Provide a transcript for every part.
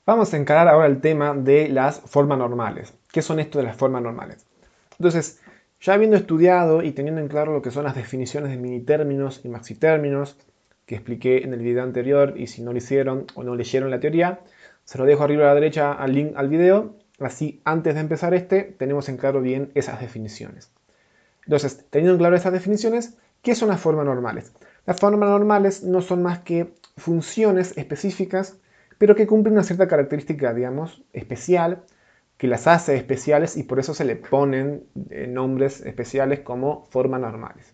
Vamos a encarar ahora el tema de las formas normales. ¿Qué son esto de las formas normales? Entonces, ya habiendo estudiado y teniendo en claro lo que son las definiciones de minitérminos y maxitérminos que expliqué en el video anterior, y si no lo hicieron o no leyeron la teoría, se lo dejo arriba a la derecha al link al video. Así, antes de empezar tenemos en claro bien esas definiciones. Entonces, teniendo en claro esas definiciones, ¿qué son las formas normales? Las formas normales no son más que funciones específicas, pero que cumplen una cierta característica, digamos, especial, que las hace especiales y por eso se le ponen nombres especiales como formas normales.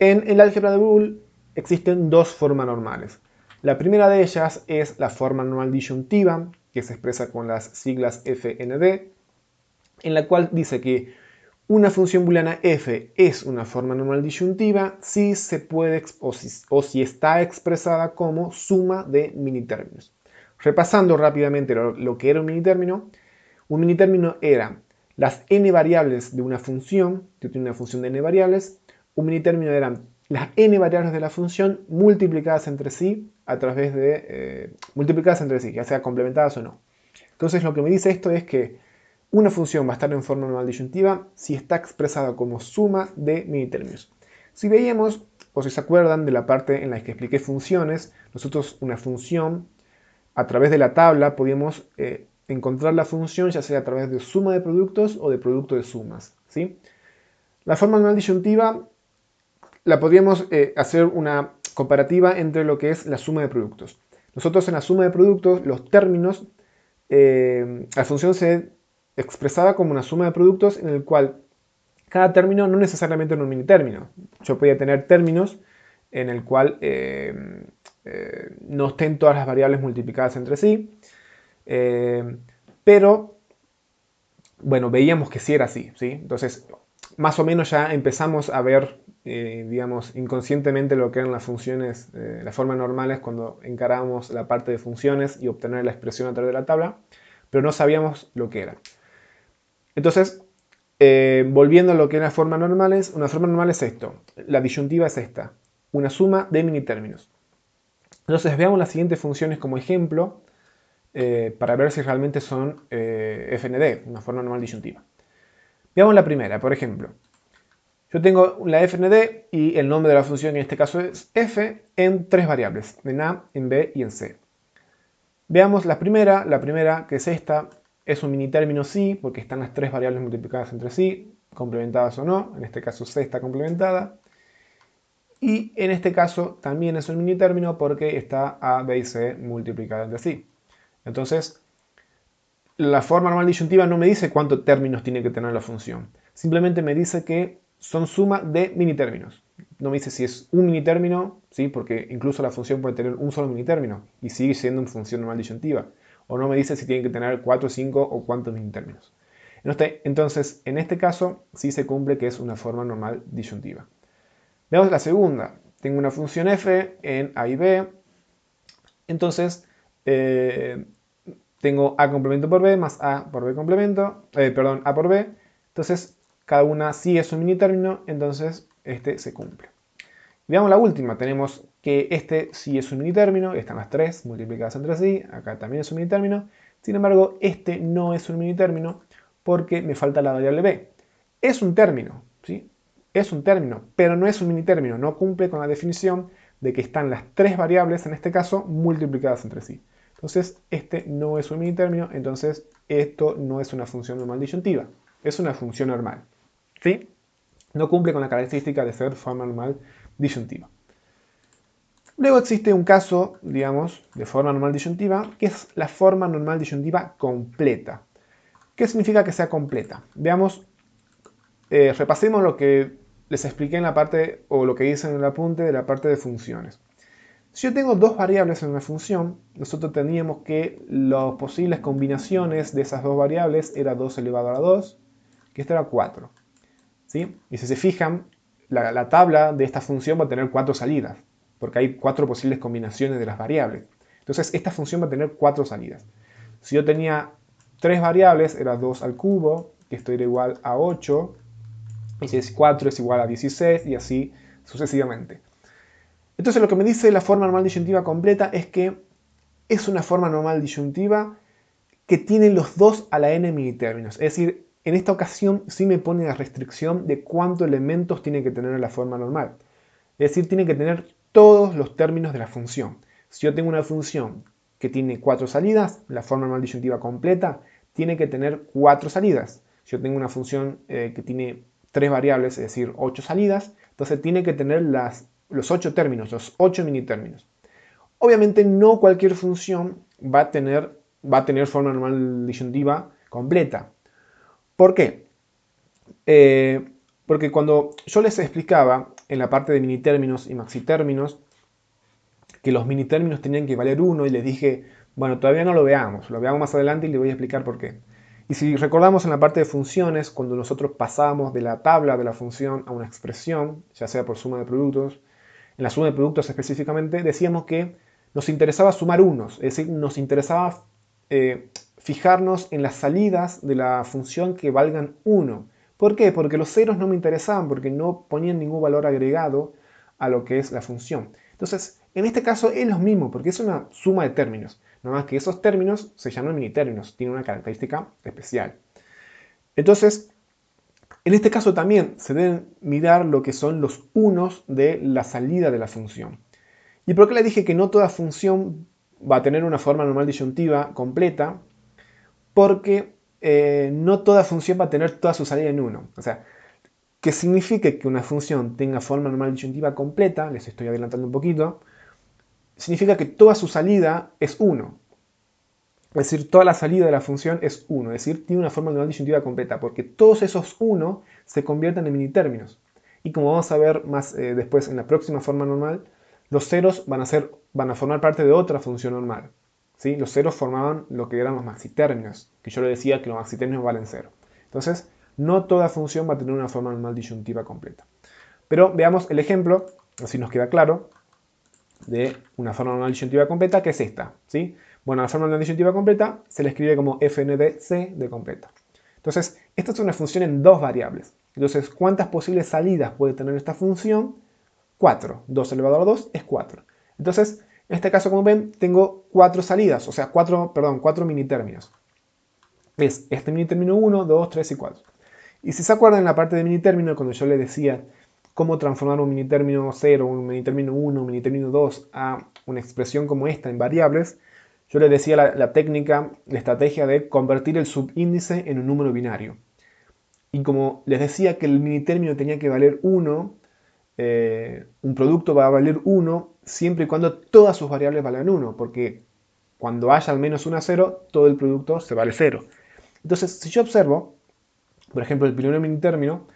En el álgebra de Boole existen dos formas normales. La primera de ellas es la forma normal disyuntiva, que se expresa con las siglas fnd, en la cual dice que una función booleana f es una forma normal disyuntiva si se puede o si está expresada como suma de minitérminos. Repasando rápidamente lo que era un minitérmino era las n variables de una función, que tiene una función de n variables. Un minitérmino eran las n variables de la función multiplicadas entre sí a través de ya sea complementadas o no. Entonces lo que me dice esto es que una función va a estar en forma normal disyuntiva si está expresada como suma de minitérminos. Si veíamos, o si se acuerdan de la parte en la que expliqué funciones, nosotros una función, a través de la tabla, podíamos encontrar la función ya sea a través de suma de productos o de producto de sumas, ¿sí? La forma normal disyuntiva la podríamos hacer una comparativa entre lo que es la suma de productos. Nosotros en la suma de productos, los términos, la función se expresaba como una suma de productos en el cual cada término no necesariamente era un minitérmino. Yo podía tener términos en el cual no estén todas las variables multiplicadas entre sí, pero bueno, veíamos que sí era así, ¿sí? Entonces, más o menos ya empezamos a ver, digamos, inconscientemente lo que eran las funciones, las formas normales cuando encarábamos la parte de funciones y obtener la expresión a través de la tabla, pero no sabíamos lo que era. Entonces, volviendo a lo que eran formas normales, una forma normal es esto, la disyuntiva es esta, una suma de minitérminos. Entonces, veamos las siguientes funciones como ejemplo, para ver si realmente son FND, una forma normal disyuntiva. Veamos la primera, por ejemplo. Yo tengo la FND y el nombre de la función en este caso es f en tres variables, en a, en b y en c. Veamos la primera que es esta, es un minitérmino sí, porque están las tres variables multiplicadas entre sí, complementadas o no, en este caso c está complementada. Y en este caso también es un minitérmino porque está a, b y c multiplicadas entre sí. Entonces, la forma normal disyuntiva no me dice cuántos términos tiene que tener la función. Simplemente me dice que son suma de minitérminos. No me dice si es un minitérmino, ¿sí? Porque incluso la función puede tener un solo minitérmino y sigue siendo una función normal disyuntiva. O no me dice si tiene que tener 4, 5 o cuántos minitérminos. Entonces, en este caso, sí se cumple que es una forma normal disyuntiva. Veamos la segunda. Tengo una función f en a y b. Entonces, tengo a complemento por b más a por b complemento, a por b. Entonces, cada una sí es un minitérmino, entonces este se cumple. Veamos la última, tenemos que este sí es un minitérmino, están las tres multiplicadas entre sí, acá también es un minitérmino. Sin embargo, este no es un minitérmino porque me falta la variable b. Es un término, ¿sí? Es un término, pero no es un minitérmino, no cumple con la definición de que están las tres variables, en este caso, multiplicadas entre sí. Entonces, este no es un minitérmino, entonces esto no es una función normal disyuntiva, es una función normal, ¿sí? No cumple con la característica de ser forma normal disyuntiva. Luego existe un caso, digamos, de forma normal disyuntiva, que es la forma normal disyuntiva completa. ¿Qué significa que sea completa? Veamos, repasemos lo que les expliqué en la parte, o lo que hice en el apunte de la parte de funciones. Si yo tengo dos variables en una función, nosotros teníamos que las posibles combinaciones de esas dos variables era 2 elevado a la 2, que esto era 4. ¿Sí? Y si se fijan, la tabla de esta función va a tener 4 salidas, porque hay 4 posibles combinaciones de las variables. Entonces esta función va a tener 4 salidas. Si yo tenía 3 variables, era 2 al cubo, que esto era igual a 8, y si es 4 es igual a 16, y así sucesivamente. Entonces lo que me dice la forma normal disyuntiva completa es que es una forma normal disyuntiva que tiene los dos a la n minitérminos. Es decir, en esta ocasión sí me pone la restricción de cuántos elementos tiene que tener la forma normal. Es decir, tiene que tener todos los términos de la función. Si yo tengo una función que tiene 4 salidas, la forma normal disyuntiva completa tiene que tener 4 salidas. Si yo tengo una función que tiene 3 variables, es decir, 8 salidas, entonces tiene que tener los 8 términos, los 8 minitérminos. Obviamente no cualquier función va a tener forma normal disyuntiva completa. ¿Por qué? Porque cuando yo les explicaba en la parte de minitérminos y maxitérminos que los minitérminos tenían que valer 1 y les dije, bueno, todavía no lo veamos más adelante y les voy a explicar por qué. Y si recordamos en la parte de funciones, cuando nosotros pasábamos de la tabla de la función a una expresión, ya sea por suma de productos, en la suma de productos específicamente, decíamos que nos interesaba sumar unos, es decir, nos interesaba fijarnos en las salidas de la función que valgan 1. ¿Por qué? Porque los ceros no me interesaban, porque no ponían ningún valor agregado a lo que es la función. Entonces, en este caso es lo mismo, porque es una suma de términos. Nada más que esos términos se llaman minitérminos, tienen una característica especial. Entonces, en este caso también se deben mirar lo que son los unos de la salida de la función. ¿Y por qué le dije que no toda función va a tener una forma normal disyuntiva completa? Porque no toda función va a tener toda su salida en 1. O sea, que signifique que una función tenga forma normal disyuntiva completa, les estoy adelantando un poquito, significa que toda su salida es 1. Es decir, toda la salida de la función es 1, es decir, tiene una forma normal disyuntiva completa, porque todos esos 1 se convierten en minitérminos. Y como vamos a ver más después en la próxima forma normal, los ceros van a formar parte de otra función normal. ¿Sí? Los ceros formaban lo que eran los maxitérminos, que yo le decía que los maxitérminos valen 0. Entonces, no toda función va a tener una forma normal disyuntiva completa. Pero veamos el ejemplo, así nos queda claro, de una forma normal disyuntiva completa, que es esta. ¿Sí? Bueno, la forma normal disyuntiva completa se le escribe como fn de c de completa. Entonces, esta es una función en dos variables. Entonces, ¿cuántas posibles salidas puede tener esta función? 4. 2 elevado a 2 es 4. Entonces, en este caso, como ven, tengo 4 salidas, o sea, 4 minitérminos. Es este minitérmino 1, 2, 3 y 4. Y si se acuerdan en la parte de minitérmino, cuando yo les decía cómo transformar un minitérmino 0, un minitérmino 1, un minitérmino 2 a una expresión como esta en variables, yo les decía la técnica, la estrategia de convertir el subíndice en un número binario. Y como les decía que el minitérmino tenía que valer 1, un producto va a valer 1 siempre y cuando todas sus variables valgan 1, porque cuando haya al menos una 0, todo el producto se vale 0. Entonces, si yo observo, por ejemplo, el primer minitérmino,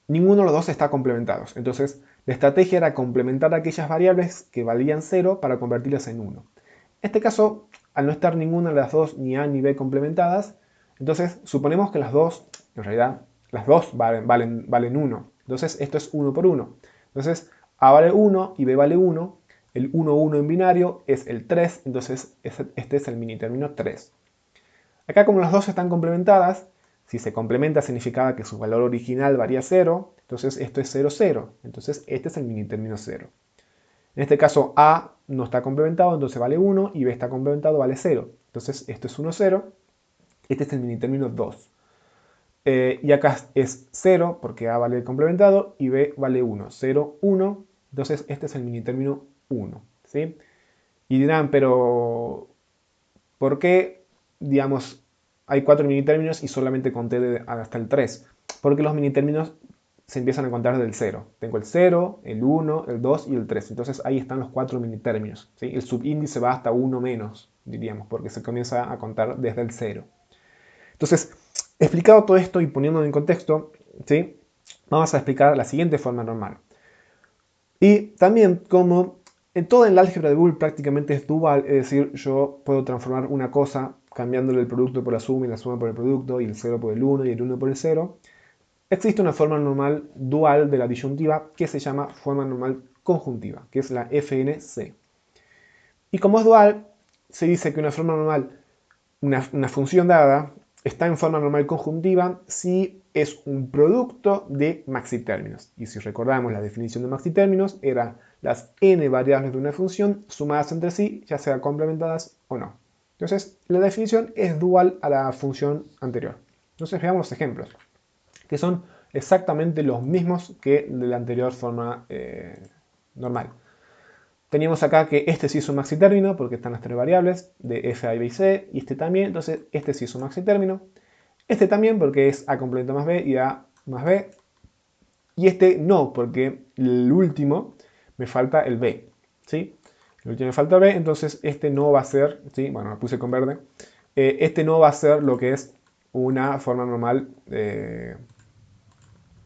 ninguno de los dos está complementados. Entonces, la estrategia era complementar aquellas variables que valían 0 para convertirlas en 1. En este caso, al no estar ninguna de las dos, ni A ni B complementadas, entonces suponemos que las dos, en realidad, las dos valen 1. Entonces, esto es 1 por 1. Entonces, A vale 1 y B vale 1. El 1, 1 en binario es el 3, entonces este es el minitérmino 3. Acá, como las dos están complementadas, si se complementa significaba que su valor original varía 0, entonces esto es 0, 0. Entonces este es el minitérmino 0. En este caso A no está complementado, entonces vale 1, y B está complementado, vale 0. Entonces esto es 1, 0. Este es el minitérmino 2. Y acá es 0 porque A vale complementado y B vale 1. 0, 1. Entonces este es el minitérmino 1. ¿Sí? Y dirán, pero ¿por qué, digamos, hay 4 minitérminos y solamente conté hasta el 3? Porque los minitérminos se empiezan a contar desde el 0. Tengo el 0, el 1, el 2 y el 3. Entonces ahí están los 4 minitérminos. ¿Sí? El subíndice va hasta 1 menos, diríamos, porque se comienza a contar desde el 0. Entonces, explicado todo esto y poniéndolo en contexto, ¿sí? Vamos a explicar la siguiente forma normal. Y también como en toda el álgebra de Boole prácticamente es dual, es decir, yo puedo transformar una cosa cambiándole el producto por la suma y la suma por el producto y el 0 por el 1 y el 1 por el 0. Existe una forma normal dual de la disyuntiva que se llama forma normal conjuntiva, que es la FNC. Y como es dual, se dice que una forma normal, una función dada, está en forma normal conjuntiva si es un producto de maxitérminos. Y si recordamos la definición de maxitérminos, era las n variables de una función sumadas entre sí, ya sea complementadas o no. Entonces, la definición es dual a la función anterior. Entonces, veamos los ejemplos, que son exactamente los mismos que de la anterior forma normal. Teníamos acá que este sí es un maxitérmino porque están las tres variables de f, a, b y c, y este también, entonces este sí es un maxitérmino. Este también porque es a complemento más b y a más b. Y este no, porque el último me falta el b, ¿sí? El último me falta el b, entonces este no va a ser, ¿sí? Bueno, lo puse con verde. Este no va a ser lo que es una forma normal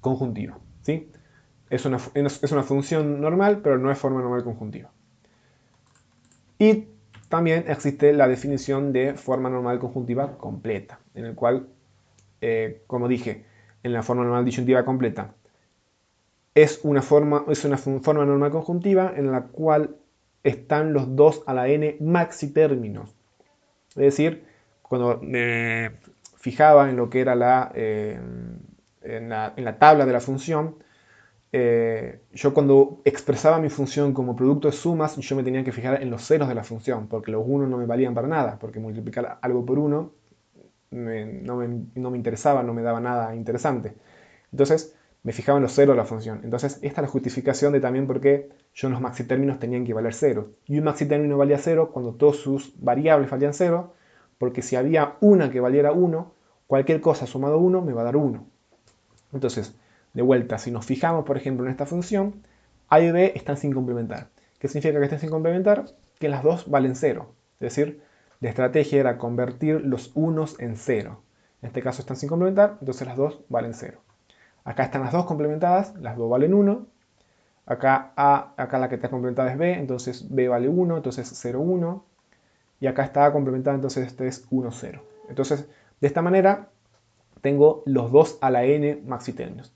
conjuntiva, ¿sí? Es una función normal, pero no es forma normal conjuntiva. Y también existe la definición de forma normal conjuntiva completa, en el cual, como dije, en la forma normal disyuntiva completa es una forma normal conjuntiva en la cual están los 2 a la n maxitérminos. Es decir, cuando me fijaba en lo que era en la tabla de la función, yo cuando expresaba mi función como producto de sumas, yo me tenía que fijar en los ceros de la función, porque los 1 no me valían para nada, porque multiplicar algo por 1 no me interesaba, no me daba nada interesante. Entonces me fijaba en los ceros de la función. Entonces esta es la justificación de también por qué yo en los maxitérminos tenían que valer 0. Y un maxitérmino valía 0 cuando todas sus variables valían 0, porque si había una que valiera 1, cualquier cosa sumado a 1 me va a dar 1. Entonces, de vuelta, si nos fijamos, por ejemplo, en esta función, a y b están sin complementar. ¿Qué significa que estén sin complementar? Que las dos valen 0. Es decir, la estrategia era convertir los unos en 0. En este caso están sin complementar, entonces las dos valen 0. Acá están las dos complementadas, las dos valen 1. Acá la que está complementada es b, entonces b vale 1, entonces 0, 1. Y acá está complementada, entonces este es 1, 0. Entonces, de esta manera, tengo los 2 a la n maxitérminos.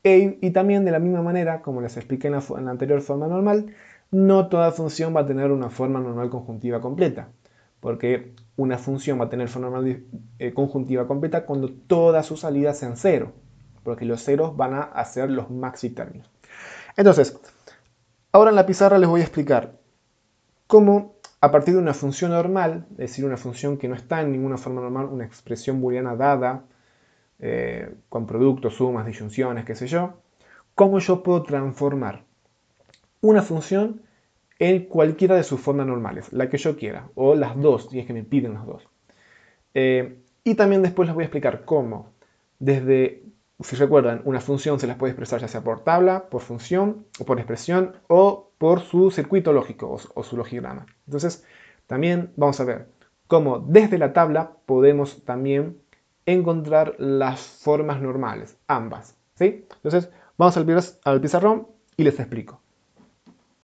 Y también de la misma manera, como les expliqué en la anterior forma normal, no toda función va a tener una forma normal conjuntiva completa, porque una función va a tener forma normal conjuntiva completa cuando todas sus salidas sean 0, porque los ceros van a ser los maxitérminos. Entonces, ahora en la pizarra les voy a explicar cómo a partir de una función normal, es decir, una función que no está en ninguna forma normal, una expresión booleana dada, con productos, sumas, disyunciones, qué sé yo, cómo yo puedo transformar una función en cualquiera de sus formas normales, la que yo quiera, o las dos, si es que me piden las dos. Y también después les voy a explicar cómo, desde, si recuerdan, una función se las puede expresar ya sea por tabla, por función, o por expresión, o por su circuito lógico, o su logigrama. Entonces, también vamos a ver cómo desde la tabla podemos también encontrar las formas normales, ambas, ¿sí? Entonces, vamos al pizarrón y les explico.